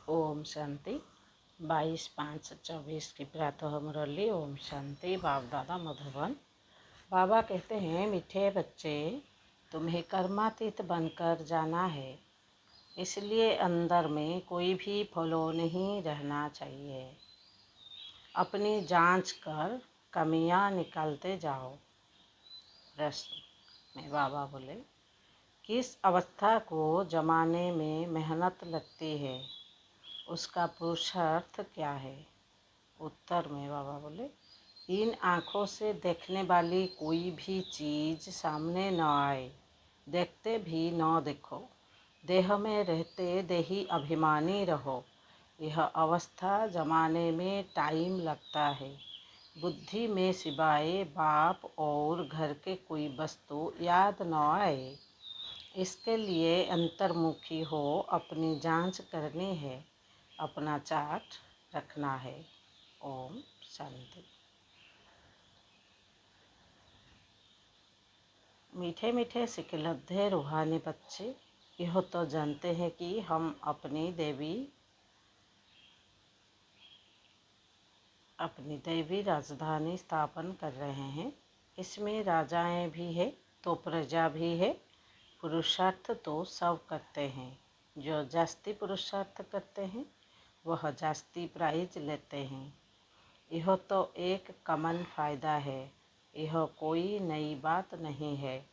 ओम शांति 22/5/24 की प्रातः मुरली। ओम शांति। बाप दादा मधुबन। बाबा कहते हैं, मीठे बच्चे, तुम्हें कर्मातीत बनकर जाना है, इसलिए अंदर में कोई भी फॉलो नहीं रहना चाहिए। अपनी जांच कर कमियां निकालते जाओ। प्रश्न में बाबा बोले, किस अवस्था को जमाने में मेहनत लगती है, उसका पुरुषार्थ क्या है? उत्तर में बाबा बोले, इन आँखों से देखने वाली कोई भी चीज़ सामने न आए, देखते भी न देखो। देह में रहते देही अभिमानी रहो। यह अवस्था जमाने में टाइम लगता है। बुद्धि में सिवाय बाप और घर के कोई वस्तु याद न आए, इसके लिए अंतर्मुखी हो अपनी जांच करनी है, अपना चार्ट रखना है। ओम शांति। मीठे मीठे सिकलब्धे रूहानी बच्चे, यह तो जानते हैं कि हम अपनी दैवी राजधानी स्थापन कर रहे हैं। इसमें राजाएं भी है तो प्रजा भी है। पुरुषार्थ तो सब करते हैं। जो जास्ती पुरुषार्थ करते हैं वह जास्ती प्राइज लेते हैं। यह तो एक कॉमन फ़ायदा है। यह कोई नई बात नहीं है।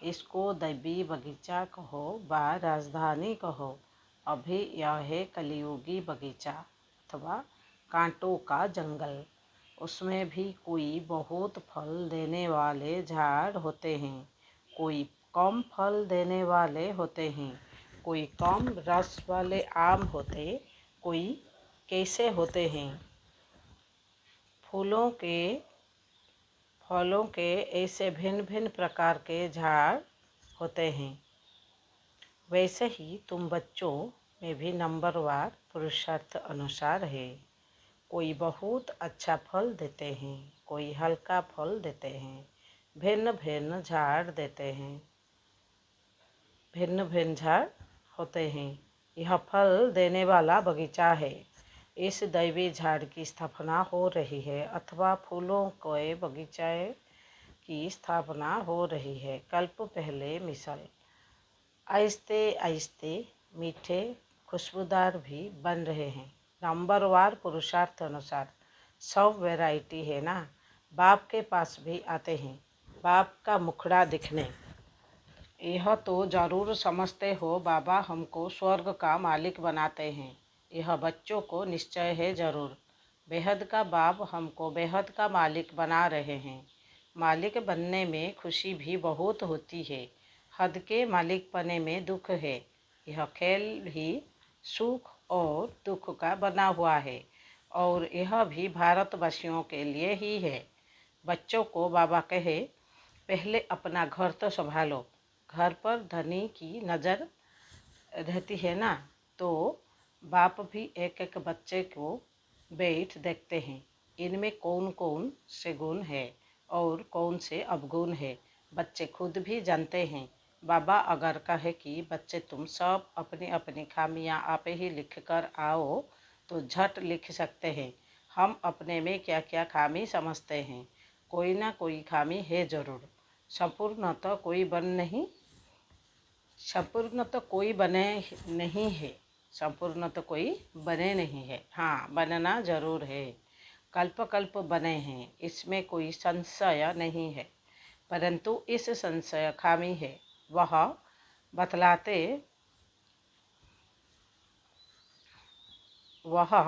इसको दैवी बगीचा कहो व राजधानी कहो, अभी यह है कलियुगी बगीचा अथवा कांटों का जंगल। उसमें भी कोई बहुत फल देने वाले झाड़ होते हैं, कोई कम फल देने वाले होते हैं, कोई कम रस वाले आम होते, कोई कैसे होते हैं। फलों के ऐसे भिन्न भिन्न प्रकार के झाड़ होते हैं। वैसे ही तुम बच्चों में भी नंबरवार पुरुषार्थ अनुसार है। कोई बहुत अच्छा फल देते हैं, कोई हल्का फल देते हैं, भिन्न भिन्न झाड़ देते हैं, भिन्न भिन्न झाड़ होते हैं। यह फल देने वाला बगीचा है। इस दैवी झाड़ की स्थापना हो रही है अथवा फूलों के बगीचे की स्थापना हो रही है। कल्प पहले मिसल आहिस्ते आहिस्ते मीठे खुशबूदार भी बन रहे हैं। नंबरवार पुरुषार्थ अनुसार सब वैरायटी है ना। बाप के पास भी आते हैं बाप का मुखड़ा दिखने। यह तो जरूर समझते हो बाबा हमको स्वर्ग का मालिक बनाते हैं। यह बच्चों को निश्चय है जरूर। बेहद का बाप हमको बेहद का मालिक बना रहे हैं। मालिक बनने में खुशी भी बहुत होती है। हद के मालिकपने में दुख है। यह खेल भी सुख और दुख का बना हुआ है और यह भी भारतवासियों के लिए ही है। बच्चों को बाबा कहे, पहले अपना घर तो संभालो। घर पर धनी की नज़र रहती है ना, तो बाप भी एक एक बच्चे को बैठ देखते हैं। इनमें कौन कौन से गुण है और कौन से अवगुण है, बच्चे खुद भी जानते हैं। बाबा अगर कहे कि बच्चे तुम सब अपनी अपनी खामियां आप ही लिख कर आओ, तो झट लिख सकते हैं। हम अपने में क्या क्या खामी समझते हैं। कोई ना कोई खामी है जरूर। संपूर्ण तो कोई बने नहीं है। संपूर्ण तो कोई बने नहीं है। हाँ, बनना जरूर है। कल्प कल्प बने हैं, इसमें कोई संशय नहीं है। परंतु इस संशय खामी है, वह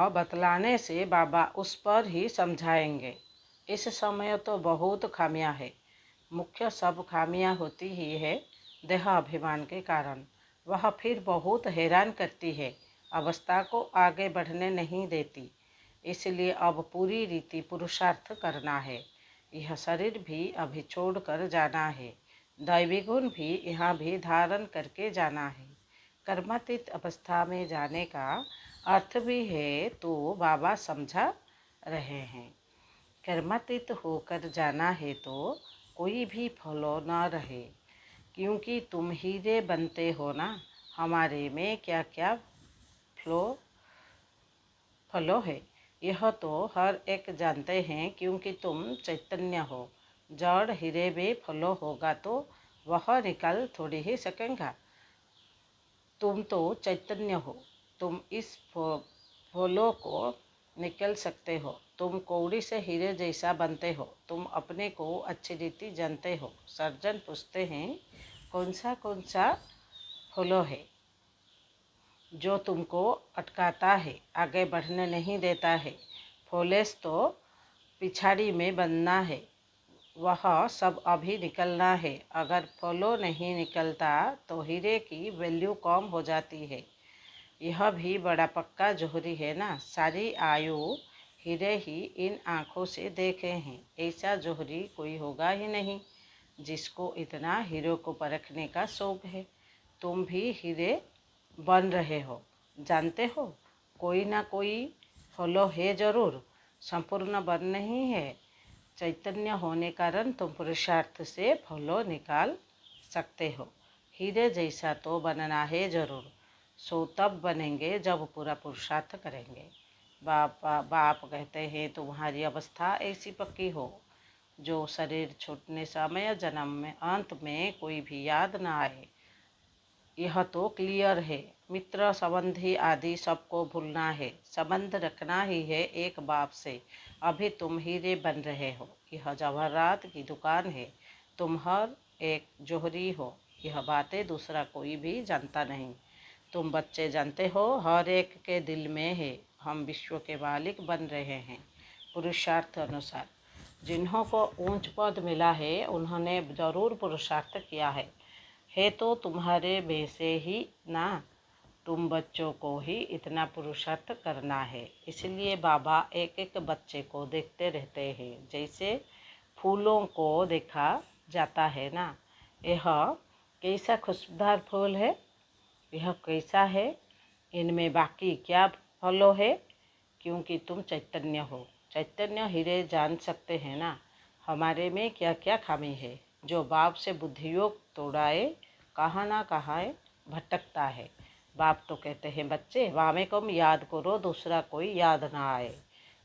बतलाने से बाबा उस पर ही समझाएंगे। इस समय तो बहुत खामियां है। मुख्य सब खामियां होती ही है देह अभिमान के कारण। वह फिर बहुत हैरान करती है, अवस्था को आगे बढ़ने नहीं देती। इसलिए अब पूरी रीति पुरुषार्थ करना है। यह शरीर भी अभी छोड़कर जाना है। दैवी गुण भी यहाँ भी धारण करके जाना है। कर्मातीत अवस्था में जाने का अर्थ भी है तो बाबा समझा रहे हैं। कर्मातीत होकर जाना है तो कोई भी फॉलो न रहे, क्योंकि तुम हीरे बनते हो ना। हमारे में क्या क्या फ्लो फलों है। यह तो हर एक जानते हैं, क्योंकि तुम चैतन्य हो। जड़ हीरे भी फलों होगा तो वह निकल थोड़ी ही सकेगा। तुम तो चैतन्य हो, तुम इस फलों को निकल सकते हो। तुम कौड़ी से हीरे जैसा बनते हो। तुम अपने को अच्छी रीति जानते हो। सर्जन पूछते हैं, कौन सा फलो है जो तुमको अटकाता है, आगे बढ़ने नहीं देता है? फॉलेस तो पिछाड़ी में बनना है, वह सब अभी निकलना है। अगर फॉलो नहीं निकलता तो हीरे की वैल्यू कम हो जाती है। यह भी बड़ा पक्का जोहरी है ना। सारी आयु हीरे ही इन आँखों से देखे हैं। ऐसा जोहरी कोई होगा ही नहीं जिसको इतना हीरो को परखने का शौक है। तुम भी हीरे बन रहे हो, जानते हो। कोई ना कोई फॉलो है जरूर, संपूर्ण बन नहीं है। चैतन्य होने कारण तुम पुरुषार्थ से फॉलो निकाल सकते हो। हीरे जैसा तो बनना है जरूर, सो तब बनेंगे जब पूरा पुरुषार्थ करेंगे। बाप कहते हैं, तुम्हारी अवस्था ऐसी पक्की हो जो शरीर छूटने समय जन्म में अंत में कोई भी याद न आए। यह तो क्लियर है। मित्र संबंधी आदि सबको भूलना है, संबंध रखना ही है एक बाप से। अभी तुम हीरे बन रहे हो। यह जवाहरात की दुकान है, तुम हर एक जोहरी हो। यह बातें दूसरा कोई भी जानता नहीं। तुम बच्चे जानते हो, हर एक के दिल में है। हम विश्व के मालिक बन रहे हैं पुरुषार्थ अनुसार। जिन्हों को ऊंच पद मिला है उन्होंने जरूर पुरुषार्थ किया है तो तुम्हारे में से ही ना। तुम बच्चों को ही इतना पुरुषार्थ करना है। इसलिए बाबा एक एक बच्चे को देखते रहते हैं, जैसे फूलों को देखा जाता है ना। यह कैसा खुशबूदार फूल है, यह कैसा है, इनमें बाकी क्या फलो है? क्योंकि तुम चैतन्य हो। चैतन्य हीरे जान सकते हैं ना हमारे में क्या क्या खामी है। जो बाप से बुद्धियोग तोड़ाए कहाँ ना कहाँ भटकता है। बाप तो कहते हैं, बच्चे वामे कम याद करो, दूसरा कोई याद ना आए।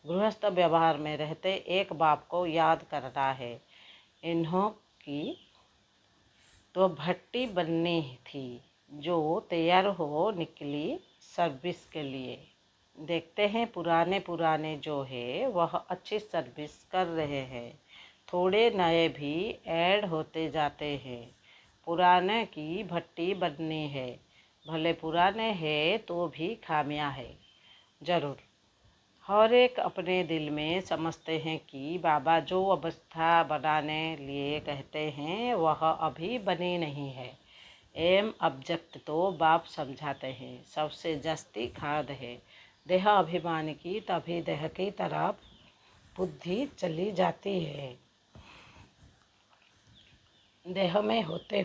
गृहस्थ व्यवहार में रहते एक बाप को याद करना है। इन्हों की तो भट्टी बननी थी जो तैयार हो निकली सर्विस के लिए। देखते हैं पुराने जो है वह अच्छी सर्विस कर रहे हैं। थोड़े नए भी ऐड होते जाते हैं। पुराने की भट्टी बननी है। भले पुराने हैं तो भी खामियां है जरूर। हर एक अपने दिल में समझते हैं कि बाबा जो अवस्था बनाने लिए कहते हैं वह अभी बनी नहीं है। एम ऑब्जेक्ट तो बाप समझाते हैं सबसे जस्ती खाद है। देह अभिमान की तभी देह की तरफ बुद्धि चली जाती है। देह में होते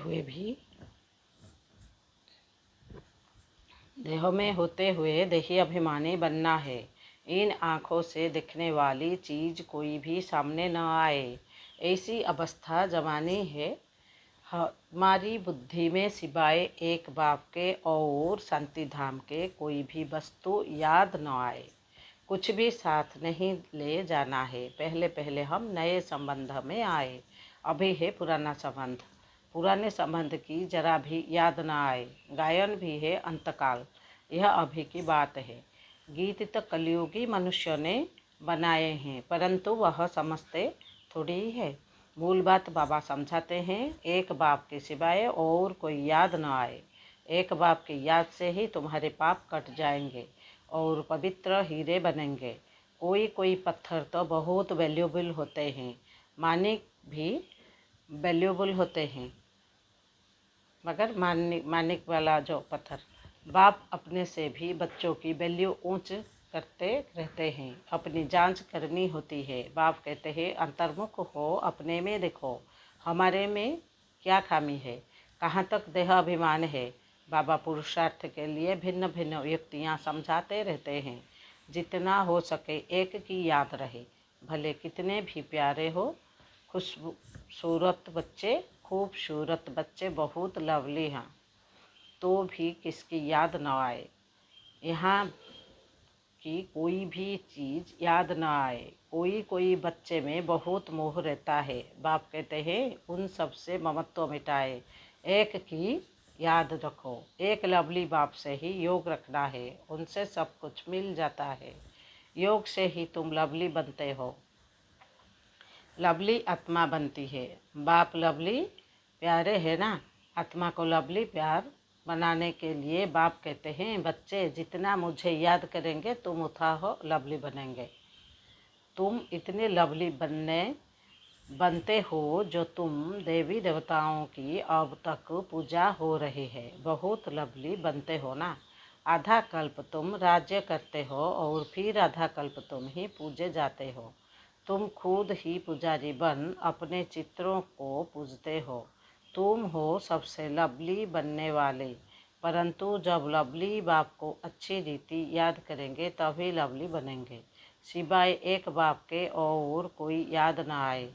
हुए देही अभिमानी बनना है। इन आँखों से दिखने वाली चीज़ कोई भी सामने न आए, ऐसी अवस्था जमानी है। हमारी बुद्धि में सिवाय एक बाप के और शांति धाम के कोई भी वस्तु याद न आए। कुछ भी साथ नहीं ले जाना है। पहले पहले हम नए संबंध में आए, अभी है पुराना संबंध। पुराने संबंध की जरा भी याद न आए। गायन भी है अंतकाल, यह अभी की बात है। गीत तो कलयुगी मनुष्य ने बनाए हैं, परंतु वह समझते थोड़ी ही है। मूल बात बाबा समझाते हैं, एक बाप के सिवाय और कोई याद न आए। एक बाप की याद से ही तुम्हारे पाप कट जाएंगे और पवित्र हीरे बनेंगे। कोई कोई पत्थर तो बहुत वैल्यूबल होते हैं, मानिक भी वैल्यूबल होते हैं, मगर मानिक वाला जो पत्थर। बाप अपने से भी बच्चों की वैल्यू ऊंच करते रहते हैं। अपनी जांच करनी होती है। बाप कहते हैं, अंतर्मुख हो, अपने में देखो हमारे में क्या खामी है, कहाँ तक देह अभिमान है। बाबा पुरुषार्थ के लिए भिन्न भिन्न युक्तियाँ समझाते रहते हैं। जितना हो सके एक की याद रहे, भले कितने भी प्यारे हो। खूबसूरत बच्चे बहुत लवली हैं, तो भी किसकी याद न आए। यहाँ की कोई भी चीज़ याद ना आए। कोई कोई बच्चे में बहुत मोह रहता है। बाप कहते हैं उन सब से ममत्व मिटाए, एक की याद रखो। एक लवली बाप से ही योग रखना है, उनसे सब कुछ मिल जाता है। योग से ही तुम लवली बनते हो, लवली आत्मा बनती है। बाप लवली प्यारे है ना, आत्मा को लवली प्यार बनाने के लिए बाप कहते हैं बच्चे जितना मुझे याद करेंगे तुम उतना हो लवली बनेंगे। तुम इतने लवली बनते हो जो तुम देवी देवताओं की अब तक पूजा हो रही है। बहुत लवली बनते हो ना। आधा कल्प तुम राज्य करते हो और फिर आधा कल्प तुम ही पूजे जाते हो। तुम खुद ही पुजारी बन अपने चित्रों को पूजते हो। तुम हो सबसे लवली बनने वाले। परंतु जब लवली बाप को अच्छी रीति याद करेंगे तभी लवली बनेंगे। सिवाय एक बाप के और कोई याद ना आए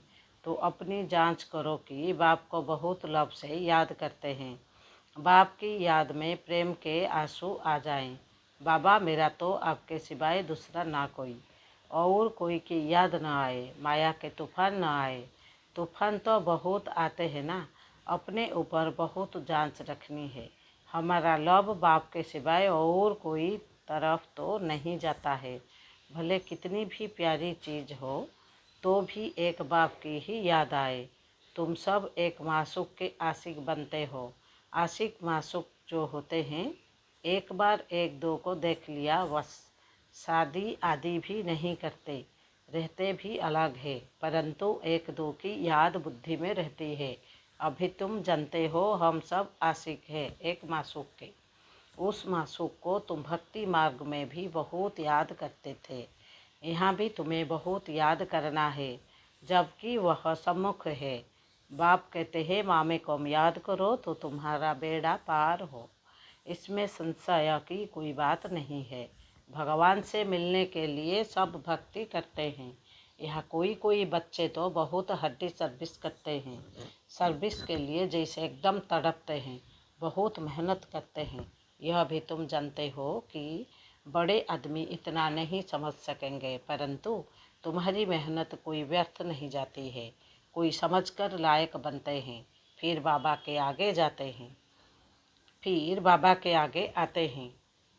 तो अपनी जांच करो कि बाप को बहुत लब से याद करते हैं। बाप की याद में प्रेम के आंसू आ जाएं। बाबा मेरा तो आपके सिवाय दूसरा ना कोई, और कोई की याद ना आए, माया के तूफान ना आए। तूफान तो बहुत आते हैं ना, अपने ऊपर बहुत जांच रखनी है। हमारा लब बाप के सिवाय और कोई तरफ तो नहीं जाता है। भले कितनी भी प्यारी चीज़ हो तो भी एक बाप की ही याद आए। तुम सब एक मासूक के आशिक बनते हो। आशिक मासूक जो होते हैं एक बार एक दो को देख लिया बस, शादी आदि भी नहीं करते, रहते भी अलग है, परंतु एक दो की याद बुद्धि में रहती है। अभी तुम जानते हो हम सब आशिक हैं एक मासूक के। उस मासूक को तुम भक्ति मार्ग में भी बहुत याद करते थे, यहाँ भी तुम्हें बहुत याद करना है जबकि वह सम्मुख है। बाप कहते हैं मामे को याद करो तो तुम्हारा बेड़ा पार हो। इसमें संशय की कोई बात नहीं है। भगवान से मिलने के लिए सब भक्ति करते हैं। यहाँ कोई कोई बच्चे तो बहुत हड्डी सर्विस करते हैं, सर्विस के लिए जैसे एकदम तड़पते हैं, बहुत मेहनत करते हैं। यह भी तुम जानते हो कि बड़े आदमी इतना नहीं समझ सकेंगे, परंतु तुम्हारी मेहनत कोई व्यर्थ नहीं जाती है। कोई समझकर लायक बनते हैं, फिर बाबा के आगे जाते हैं, फिर बाबा के आगे आते हैं।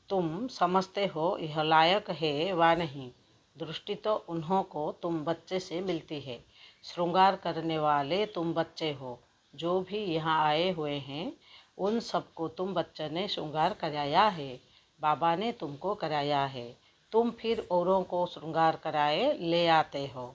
तुम समझते हो यह लायक है वा नहीं, दृष्टि तो उन्हों को तुम बच्चे से मिलती है। श्रृंगार करने वाले तुम बच्चे हो। जो भी यहाँ आए हुए हैं उन सबको तुम बच्चे ने श्रृंगार कराया है, बाबा ने तुमको कराया है। तुम फिर औरों को श्रृंगार कराए ले आते हो।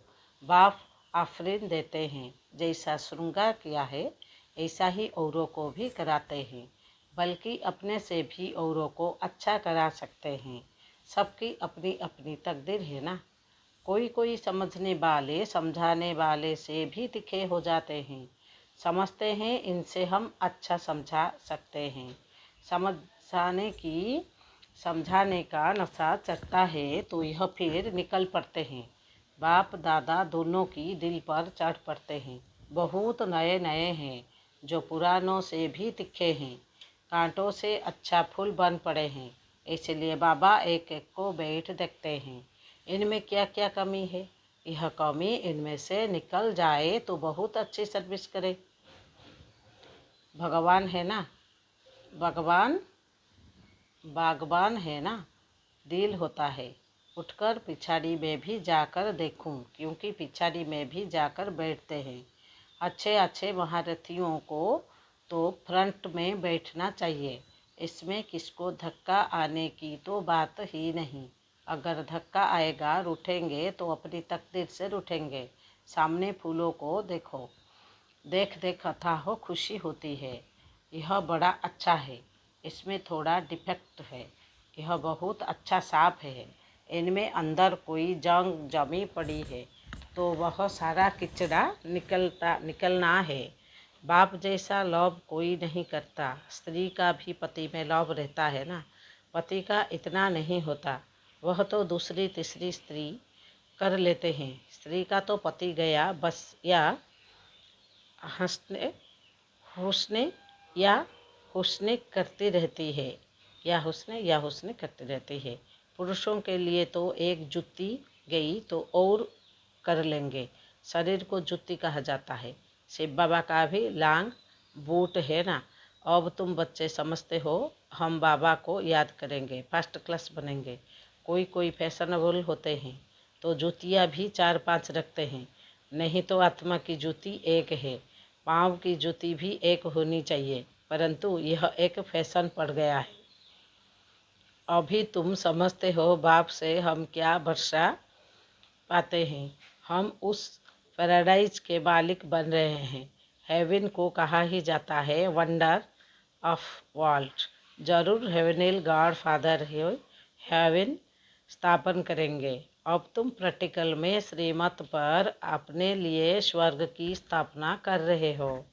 बाप आफरीन देते हैं, जैसा श्रृंगार किया है ऐसा ही औरों को भी कराते हैं, बल्कि अपने से भी औरों को अच्छा करा सकते हैं। सबकी अपनी अपनी तकदीर है ना। कोई कोई समझने वाले समझाने वाले से भी तिखे हो जाते हैं, समझते हैं इनसे हम अच्छा समझा सकते हैं। समझाने का नशा चढ़ता है तो यह फिर निकल पड़ते हैं। बाप दादा दोनों की दिल पर चढ़ पड़ते हैं। बहुत नए नए हैं जो पुरानों से भी तिखे हैं, कांटों से अच्छा फूल बन पड़े हैं। इसलिए बाबा एक एक को बैठ देखते हैं, इनमें क्या क्या कमी है। यह कमी इनमें से निकल जाए तो बहुत अच्छी सर्विस करे। भगवान है ना, भगवान बागबान है ना, दिल होता है। उठकर पिछाड़ी में भी जाकर देखूं, क्योंकि पिछाड़ी में भी जाकर बैठते हैं। अच्छे अच्छे महारथियों को तो फ्रंट में बैठना चाहिए। इसमें किसको धक्का आने की तो बात ही नहीं। अगर धक्का आएगा रूठेंगे तो अपनी तकदीर से रूठेंगे। सामने फूलों को देखो, देख देख अथाह खुशी होती है। यह बड़ा अच्छा है, इसमें थोड़ा डिफेक्ट है। यह बहुत अच्छा साफ है, इनमें अंदर कोई जंग जमी पड़ी है तो वह सारा किचड़ा निकलना है। बाप जैसा लव कोई नहीं करता। स्त्री का भी पति में लव रहता है ना, पति का इतना नहीं होता, वह तो दूसरी तीसरी स्त्री कर लेते हैं। स्त्री का तो पति गया बस, या हंसने हुस्ने या हुस्ने करती रहती है, या हुस्ने करती रहती है। पुरुषों के लिए तो एक जुत्ती गई तो और कर लेंगे। शरीर को जुत्ती कहा जाता है। शिव बाबा का भी लांग बूट है ना। अब तुम बच्चे समझते हो, हम बाबा को याद करेंगे, फर्स्ट क्लास बनेंगे। कोई कोई फैशनेबल होते हैं तो जूतियाँ भी 4-5 रखते हैं। नहीं तो आत्मा की जूती एक है, पाँव की जूती भी एक होनी चाहिए, परंतु यह एक फैशन पड़ गया है। अभी तुम समझते हो बाप से हम क्या वर्षा पाते हैं। हम उस पैराडाइज के मालिक बन रहे हैं। हेवन को कहा ही जाता है वंडर ऑफ वर्ल्ड। जरूर हेवनेल गॉड फादर हेवन स्थापन करेंगे। अब तुम प्रैक्टिकल में श्रीमत पर अपने लिए स्वर्ग की स्थापना कर रहे हो।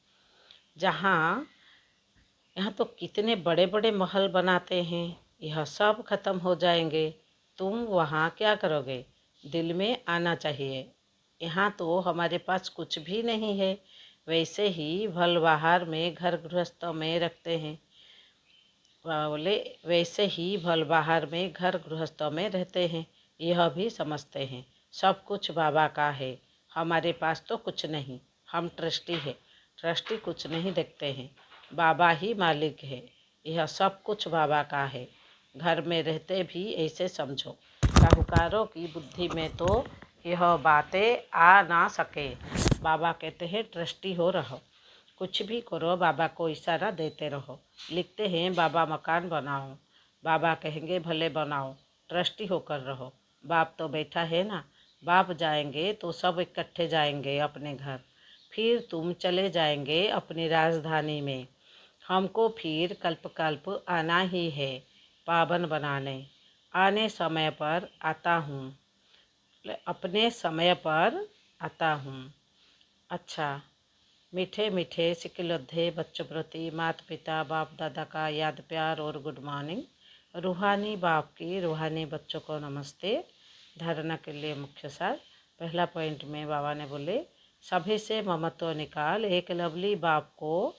यहाँ तो कितने बड़े बड़े महल बनाते हैं, यह सब खत्म हो जाएंगे। तुम वहाँ क्या करोगे? दिल में आना चाहिए। यहाँ तो हमारे पास कुछ भी नहीं है। वैसे ही भल बाहर में घर गृहस्थों में रखते हैं। बोले वैसे ही भल बाहर में घर गृहस्थों में रहते हैं। यह भी समझते हैं सब कुछ बाबा का है, हमारे पास तो कुछ नहीं। हम ट्रस्टी है, ट्रस्टी कुछ नहीं देखते हैं, बाबा ही मालिक है। यह सब कुछ बाबा का है। घर में रहते भी ऐसे समझो। साहूकारों की बुद्धि में तो यह बातें आ ना सके। बाबा कहते हैं ट्रस्टी हो रहो, कुछ भी करो, बाबा को इशारा देते रहो। लिखते हैं बाबा मकान बनाओ, बाबा कहेंगे भले बनाओ, ट्रस्टी होकर रहो। बाप तो बैठा है ना। बाप जाएंगे तो सब इकट्ठे जाएंगे अपने घर, फिर तुम चले जाएंगे अपनी राजधानी में। हमको फिर कल्प कल्प आना ही है पावन बनाने। आने समय पर आता हूँ, अपने समय पर आता हूँ। अच्छा, मीठे मीठे सिकिलुद्धे बच्चों प्रति माता पिता बाप दादा का याद प्यार और गुड मॉर्निंग। रूहानी बाप की रूहानी बच्चों को नमस्ते। धारणा के लिए मुख्य सार। पहला पॉइंट में बाबा ने बोले सभी से ममत्व निकाल, एक लवली बाप को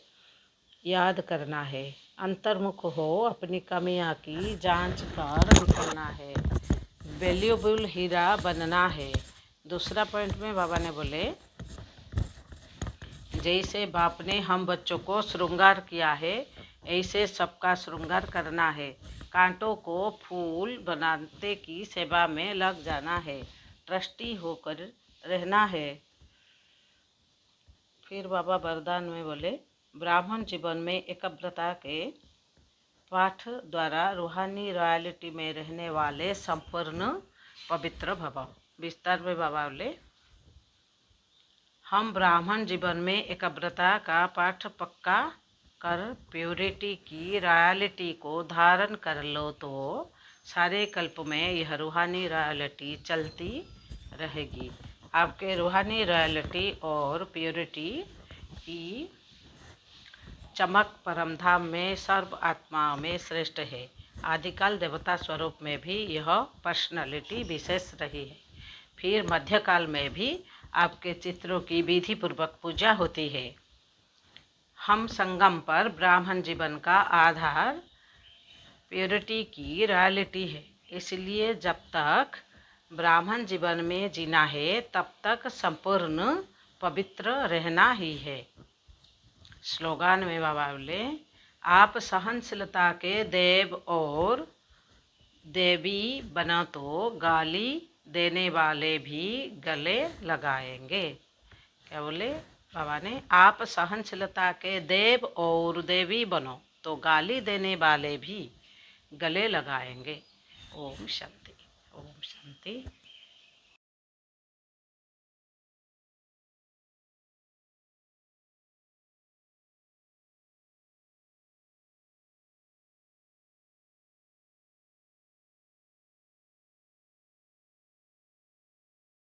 याद करना है, अंतर्मुख हो, अपनी कमियां की जांच कर निकलना है, वैल्यूबल हीरा बनना है। दूसरा पॉइंट में बाबा ने बोले जैसे बाप ने हम बच्चों को श्रृंगार किया है, ऐसे सबका श्रृंगार करना है। कांटों को फूल बनाते की सेवा में लग जाना है, ट्रस्टी होकर रहना है। फिर बाबा वरदान में बोले ब्राह्मण जीवन में एकाग्रता के पाठ द्वारा रूहानी रॉयल्टी में रहने वाले संपूर्ण पवित्र भव। विस्तार में बाबा बोले हम ब्राह्मण जीवन में एकाग्रता का पाठ पक्का कर प्योरिटी की रॉयल्टी को धारण कर लो तो सारे कल्प में यह रूहानी रॉयल्टी चलती रहेगी। आपके रूहानी रॉयल्टी और प्योरिटी की चमक परमधाम में सर्व आत्माओं में श्रेष्ठ है। आदिकाल देवता स्वरूप में भी यह पर्सनालिटी विशेष रही है। फिर मध्यकाल में भी आपके चित्रों की विधि पूर्वक पूजा होती है। हम संगम पर ब्राह्मण जीवन का आधार प्योरिटी की रॉयल्टी है, इसलिए जब तक ब्राह्मण जीवन में जीना है तब तक संपूर्ण पवित्र रहना ही है। स्लोगान में बाबा बोले आप सहनशीलता के देव और देवी बना तो गाली देने वाले भी गले लगाएंगे। क्या बोले बाबा ने? आप सहनशीलता के देव और देवी बनो तो गाली देने वाले भी गले लगाएंगे। ओम शांति, ओम शांति।